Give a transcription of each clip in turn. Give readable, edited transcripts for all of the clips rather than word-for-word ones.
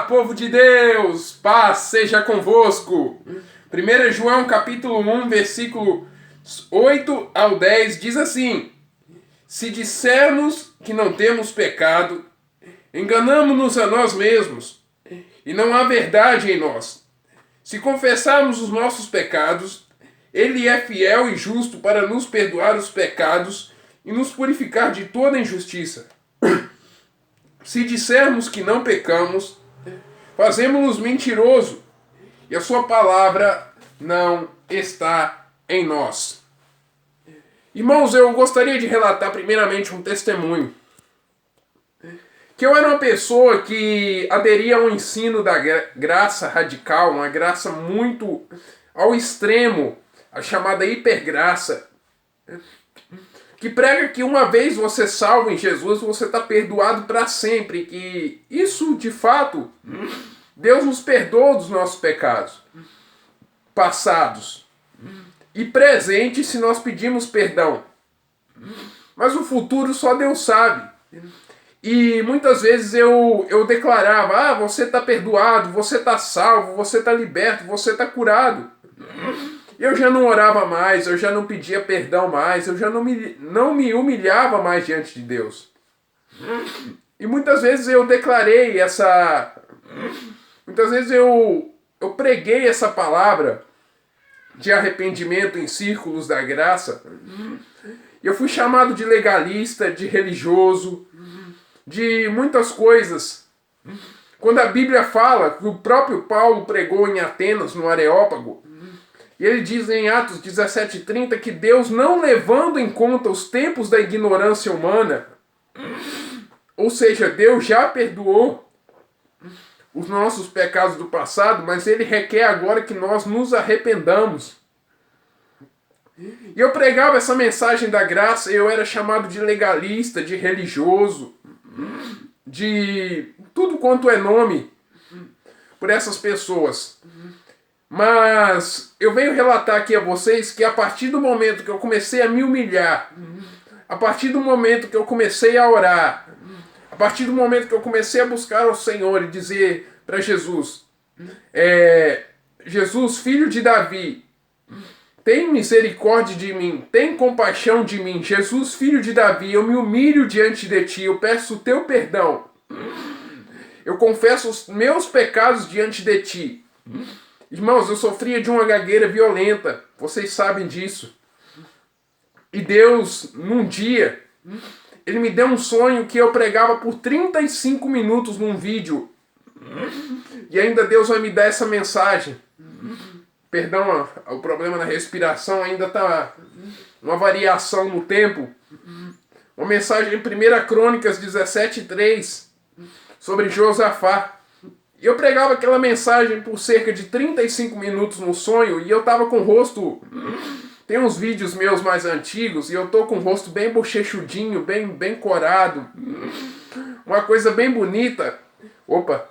Povo de Deus, paz seja convosco. 1 João capítulo 1, versículo 8 ao 10 diz assim: Se dissermos que não temos pecado, enganamo-nos a nós mesmos, e não há verdade em nós. Se confessarmos os nossos pecados, Ele é fiel e justo para nos perdoar os pecados e nos purificar de toda injustiça. Se dissermos que não pecamos, fazemos-nos mentiroso, e a sua palavra não está em nós. Irmãos, eu gostaria de relatar primeiramente um testemunho. Que eu era uma pessoa que aderia ao ensino da graça radical, uma graça muito ao extremo, a chamada hipergraça, que prega que uma vez você salvo em Jesus, você está perdoado para sempre, que isso de fato, Deus nos perdoa dos nossos pecados passados e presentes se nós pedimos perdão. Mas o futuro só Deus sabe. E muitas vezes eu declarava, você está perdoado, você está salvo, você está liberto, você está curado. Eu já não orava mais, eu já não pedia perdão mais, eu já não me humilhava mais diante de Deus. E muitas vezes eu declarei muitas vezes eu preguei essa palavra de arrependimento em círculos da graça. Eu fui chamado de legalista, de religioso, de muitas coisas. Quando a Bíblia fala que o próprio Paulo pregou em Atenas, no Areópago, e ele diz em Atos 17:30 que Deus, não levando em conta os tempos da ignorância humana, ou seja, Deus já perdoou os nossos pecados do passado, mas Ele requer agora que nós nos arrependamos. E eu pregava essa mensagem da graça, e eu era chamado de legalista, de religioso, de tudo quanto é nome por essas pessoas. Mas eu venho relatar aqui a vocês que a partir do momento que eu comecei a me humilhar, a partir do momento que eu comecei a orar, a partir do momento que eu comecei a buscar ao Senhor e dizer para Jesus, Jesus, filho de Davi, tem misericórdia de mim, tem compaixão de mim. Jesus, filho de Davi, eu me humilho diante de ti, eu peço o teu perdão. Eu confesso os meus pecados diante de ti. Irmãos, eu sofria de uma gagueira violenta, vocês sabem disso. E Deus, num dia, Ele me deu um sonho que eu pregava por 35 minutos num vídeo. E ainda Deus vai me dar essa mensagem. Perdão, o problema na respiração ainda está uma variação no tempo. Uma mensagem em 1 Crônicas 17:3 sobre Josafá. E eu pregava aquela mensagem por cerca de 35 minutos no sonho, e eu estava com o rosto... Tem uns vídeos meus mais antigos, e eu tô com o rosto bem bochechudinho, bem corado. Uma coisa bem bonita. Opa!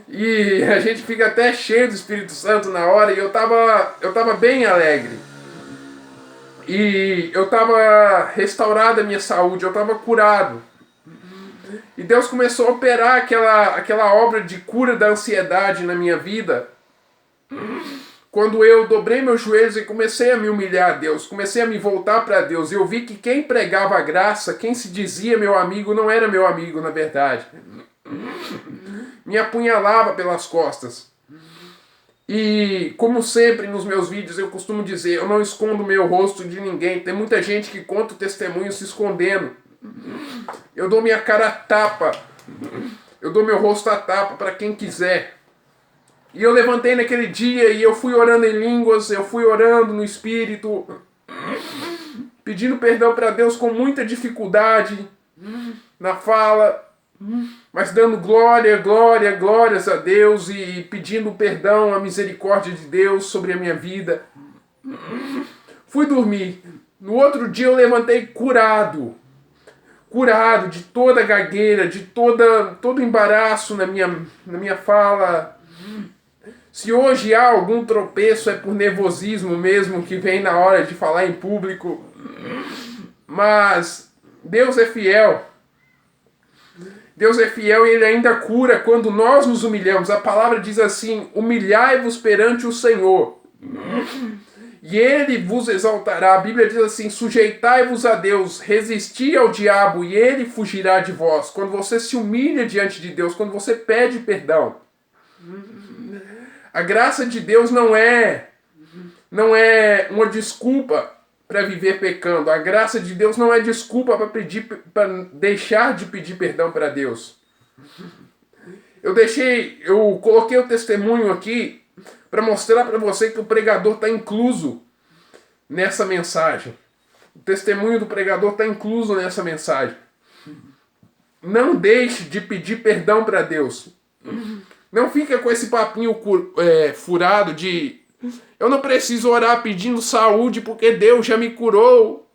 E a gente fica até cheio do Espírito Santo na hora, e eu tava bem alegre. E eu tava restaurado a minha saúde, eu tava curado. E Deus começou a operar aquela obra de cura da ansiedade na minha vida. Quando eu dobrei meus joelhos e comecei a me humilhar a Deus, comecei a me voltar para Deus, eu vi que quem pregava a graça, quem se dizia meu amigo, não era meu amigo na verdade. Me apunhalava pelas costas. E como sempre nos meus vídeos eu costumo dizer, eu não escondo meu rosto de ninguém. Tem muita gente que conta o testemunho se escondendo. Eu dou minha cara a tapa. Eu dou meu rosto a tapa para quem quiser. E eu levantei naquele dia e eu fui orando em línguas, eu fui orando no Espírito, pedindo perdão para Deus com muita dificuldade na fala, mas dando glórias a Deus e pedindo perdão, a misericórdia de Deus sobre a minha vida. Fui dormir. No outro dia eu levantei curado de toda a gagueira, de todo embaraço na minha fala. Se hoje há algum tropeço, é por nervosismo mesmo que vem na hora de falar em público. Mas Deus é fiel. Deus é fiel e Ele ainda cura quando nós nos humilhamos. A palavra diz assim: humilhai-vos perante o Senhor, e Ele vos exaltará. A Bíblia diz assim: sujeitai-vos a Deus, resisti ao diabo, e Ele fugirá de vós. Quando você se humilha diante de Deus, quando você pede perdão. A graça de Deus não é uma desculpa para viver pecando. A graça de Deus não é desculpa para deixar de pedir perdão para Deus. Eu coloquei o testemunho aqui para mostrar para você que o pregador está incluso nessa mensagem. O testemunho do pregador está incluso nessa mensagem. Não deixe de pedir perdão para Deus. Não fica com esse papinho furado de eu não preciso orar pedindo saúde porque Deus já me curou.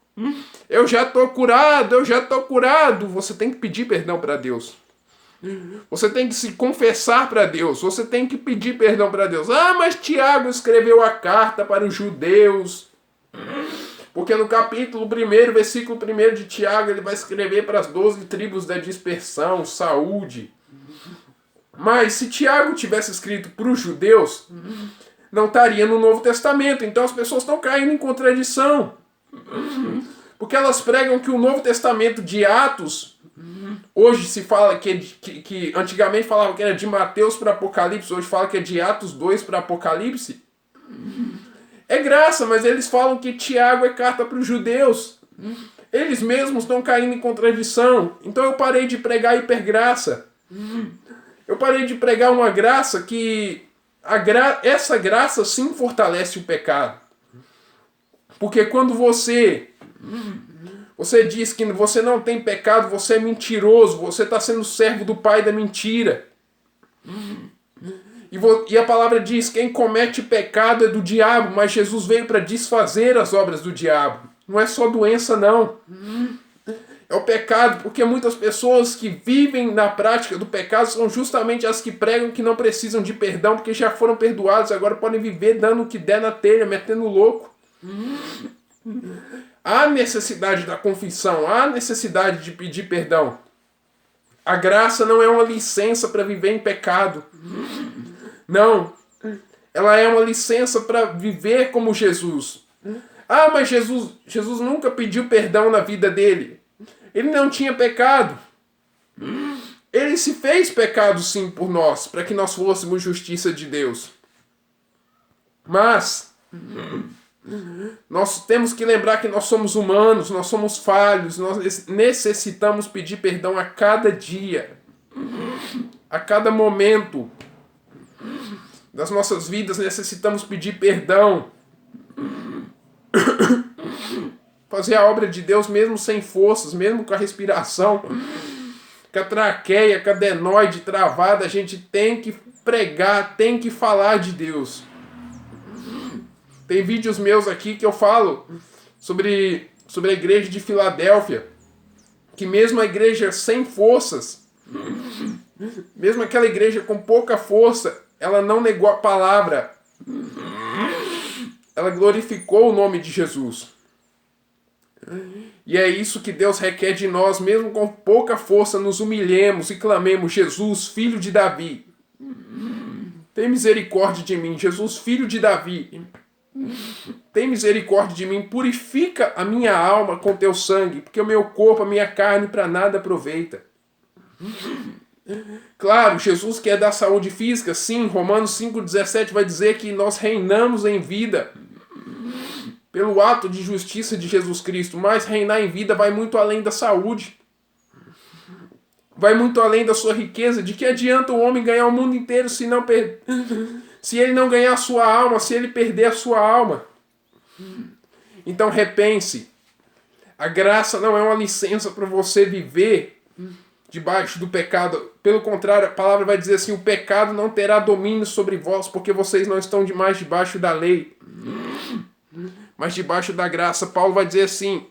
Eu já estou curado. Você tem que pedir perdão para Deus. Você tem que se confessar para Deus. Você tem que pedir perdão para Deus. Ah, mas Tiago escreveu a carta para os judeus. Porque no capítulo 1, versículo 1 de Tiago, ele vai escrever para as 12 tribos da dispersão, saúde. Mas se Tiago tivesse escrito para os judeus, não estaria no Novo Testamento. Então as pessoas estão caindo em contradição. Porque elas pregam que o Novo Testamento de Atos, hoje se fala que antigamente falava que era de Mateus para Apocalipse, hoje fala que é de Atos 2 para Apocalipse. É graça, mas eles falam que Tiago é carta para os judeus. Eles mesmos estão caindo em contradição. Então eu parei de pregar hipergraça. Eu parei de pregar uma graça que essa graça sim fortalece o pecado. Porque quando você diz que você não tem pecado, você é mentiroso, você está sendo servo do pai da mentira. E a palavra diz, quem comete pecado é do diabo, mas Jesus veio para desfazer as obras do diabo. Não é só doença, não. É o pecado, porque muitas pessoas que vivem na prática do pecado são justamente as que pregam que não precisam de perdão, porque já foram perdoados, agora podem viver dando o que der na telha, metendo louco. Há necessidade da confissão, há necessidade de pedir perdão. A graça não é uma licença para viver em pecado. Não. Ela é uma licença para viver como Jesus. Ah, mas Jesus nunca pediu perdão na vida dele. Ele não tinha pecado. Ele se fez pecado sim por nós, para que nós fôssemos justiça de Deus. Mas nós temos que lembrar que nós somos humanos, nós somos falhos, nós necessitamos pedir perdão a cada dia, a cada momento das nossas vidas, necessitamos pedir perdão. Fazer a obra de Deus mesmo sem forças, mesmo com a respiração, com a traqueia, com a adenoide travada, a gente tem que pregar, tem que falar de Deus. Tem vídeos meus aqui que eu falo sobre a igreja de Filadélfia, que mesmo a igreja sem forças, mesmo aquela igreja com pouca força, ela não negou a palavra. Ela glorificou o nome de Jesus. E é isso que Deus requer de nós, mesmo com pouca força, nos humilhemos e clamemos: Jesus, filho de Davi, tem misericórdia de mim. Jesus, filho de Davi, tem misericórdia de mim. Purifica a minha alma com teu sangue, porque o meu corpo, a minha carne, para nada aproveita. Claro, Jesus quer dar saúde física, sim. Romanos 5,17 vai dizer que nós reinamos em vida pelo ato de justiça de Jesus Cristo, mas reinar em vida vai muito além da saúde, vai muito além da sua riqueza. De que adianta o homem ganhar o mundo inteiro se ele não ganhar a sua alma, se ele perder a sua alma? Então repense, a graça não é uma licença para você viver debaixo do pecado. Pelo contrário, a palavra vai dizer assim: o pecado não terá domínio sobre vós, porque vocês não estão mais debaixo da lei, mas debaixo da graça. Paulo vai dizer assim: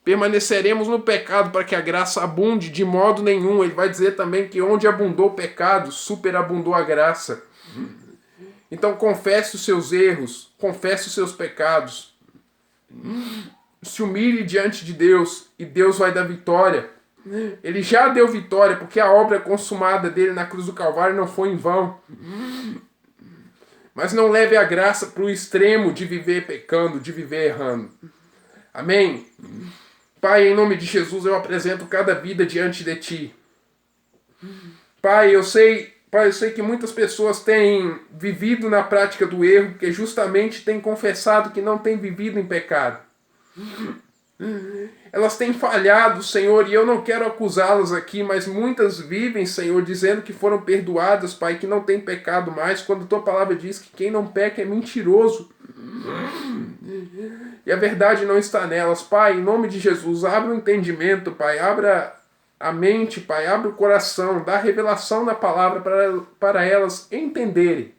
permaneceremos no pecado para que a graça abunde? De modo nenhum. Ele vai dizer também que onde abundou o pecado, superabundou a graça. Então confesse os seus erros, confesse os seus pecados, se humilhe diante de Deus e Deus vai dar vitória. Ele já deu vitória, porque a obra consumada dele na cruz do Calvário não foi em vão. Mas não leve a graça para o extremo de viver pecando, de viver errando. Amém? Pai, em nome de Jesus, eu apresento cada vida diante de Ti. Pai, eu sei que muitas pessoas têm vivido na prática do erro, porque justamente têm confessado que não têm vivido em pecado. Elas têm falhado, Senhor, e eu não quero acusá-las aqui, mas muitas vivem, Senhor, dizendo que foram perdoadas, Pai, que não tem pecado mais, quando Tua palavra diz que quem não peca é mentiroso. E a verdade não está nelas. Pai, em nome de Jesus, abra o entendimento, Pai, abra a mente, Pai, abra o coração, dá revelação na palavra para elas entenderem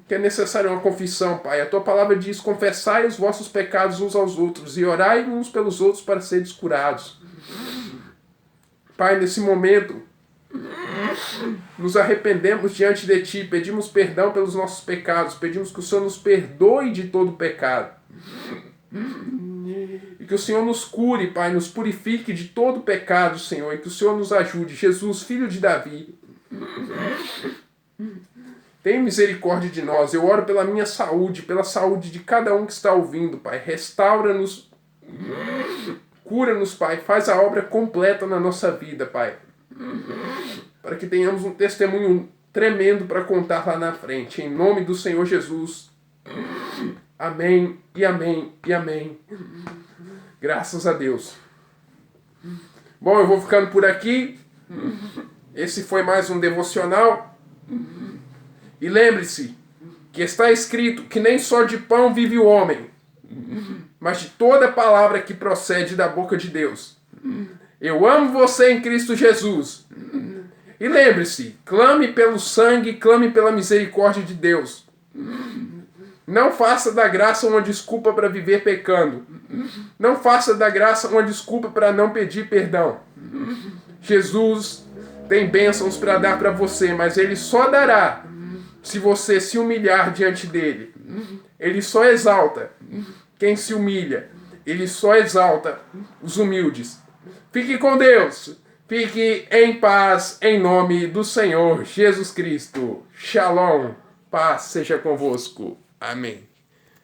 que é necessária uma confissão, Pai. A Tua palavra diz: confessai os vossos pecados uns aos outros e orai uns pelos outros para seres curados. Pai, nesse momento, nos arrependemos diante de Ti, pedimos perdão pelos nossos pecados, pedimos que o Senhor nos perdoe de todo pecado. E que o Senhor nos cure, Pai, nos purifique de todo pecado, Senhor, e que o Senhor nos ajude. Jesus, Filho de Davi, tem misericórdia de nós. Eu oro pela minha saúde, pela saúde de cada um que está ouvindo, Pai. Restaura-nos, cura-nos, Pai. Faz a obra completa na nossa vida, Pai. Para que tenhamos um testemunho tremendo para contar lá na frente. Em nome do Senhor Jesus. Amém e amém e amém. Graças a Deus. Bom, eu vou ficando por aqui. Esse foi mais um devocional. E lembre-se que está escrito que nem só de pão vive o homem, mas de toda palavra que procede da boca de Deus. Eu amo você em Cristo Jesus. E lembre-se, clame pelo sangue, clame pela misericórdia de Deus. Não faça da graça uma desculpa para viver pecando. Não faça da graça uma desculpa para não pedir perdão. Jesus tem bênçãos para dar para você, mas Ele só dará se você se humilhar diante dele. Ele só exalta quem se humilha. Ele só exalta os humildes. Fique com Deus. Fique em paz, em nome do Senhor Jesus Cristo. Shalom. Paz seja convosco. Amém.